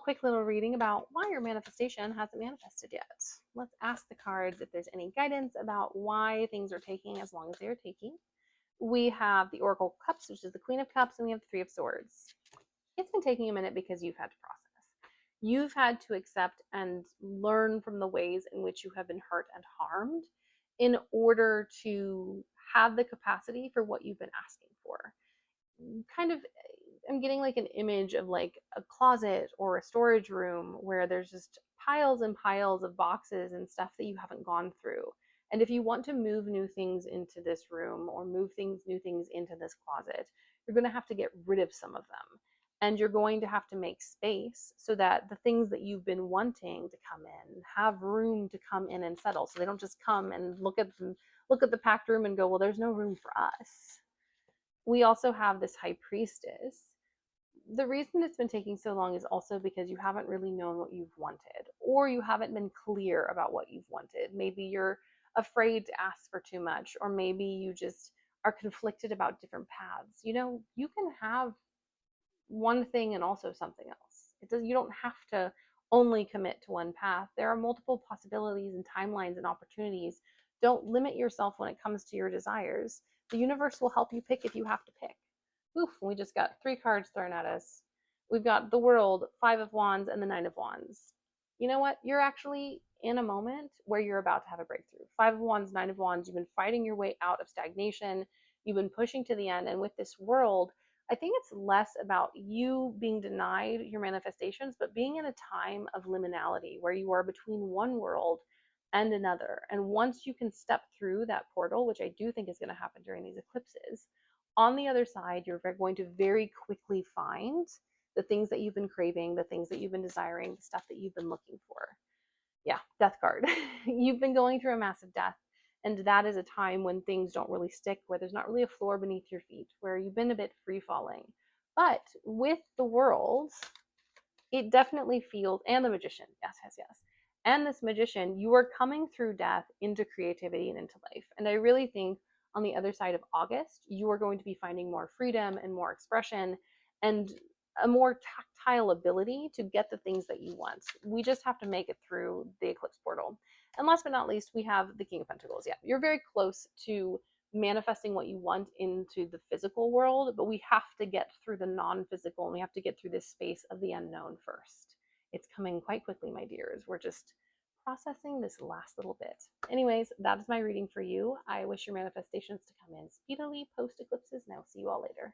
quick little reading about why your manifestation hasn't manifested yet. Let's ask the cards if there's any guidance about why things are taking as long as they are taking. We have the Oracle of Cups, which is the Queen of Cups, and we have the Three of Swords. It's been taking a minute because you've had to process. You've had to accept and learn from the ways in which you have been hurt and harmed in order to have the capacity for what you've been asking for. Kind of, I'm getting like an image of like a closet or a storage room where there's just piles and piles of boxes and stuff that you haven't gone through. And if you want to move new things into this room or move new things into this closet, you're going to have to get rid of some of them. And you're going to have to make space so that the things that you've been wanting to come in have room to come in and settle. So they don't just come and look at the packed room and go, well, there's no room for us. We also have this High Priestess. The reason it's been taking so long is also because you haven't really known what you've wanted, or you haven't been clear about what you've wanted. Maybe you're afraid to ask for too much, or maybe you just are conflicted about different paths. You can have one thing and also something else. You don't have to only commit to one path. There are multiple possibilities and timelines and opportunities. Don't limit yourself when it comes to your desires. The universe will help you pick if you have to pick. Oof, we just got 3 cards thrown at us. We've got the World, 5 of Wands, and the 9 of Wands. You know what? You're actually in a moment where you're about to have a breakthrough. 5 of Wands, 9 of Wands, you've been fighting your way out of stagnation. You've been pushing to the end. And with this World, I think it's less about you being denied your manifestations, but being in a time of liminality where you are between one world and another. And once you can step through that portal, which I do think is going to happen during these eclipses, on the other side, you're going to very quickly find the things that you've been craving, the things that you've been desiring, the stuff that you've been looking for. Yeah, death card. You've been going through a massive death. And that is a time when things don't really stick, where there's not really a floor beneath your feet, where you've been a bit free falling. But with the World, it definitely feels, and the Magician, yes, yes, yes. And this Magician, you are coming through death into creativity and into life. And I really think on the other side of August, you are going to be finding more freedom and more expression and a more tactile ability to get the things that you want. We just have to make it through the eclipse portal. And last but not least, we have the King of Pentacles. Yeah, you're very close to manifesting what you want into the physical world, but we have to get through the non-physical and we have to get through this space of the unknown first. It's coming quite quickly, my dears. We're just processing this last little bit. Anyways, that is my reading for you. I wish your manifestations to come in speedily post eclipses, and I will see you all later.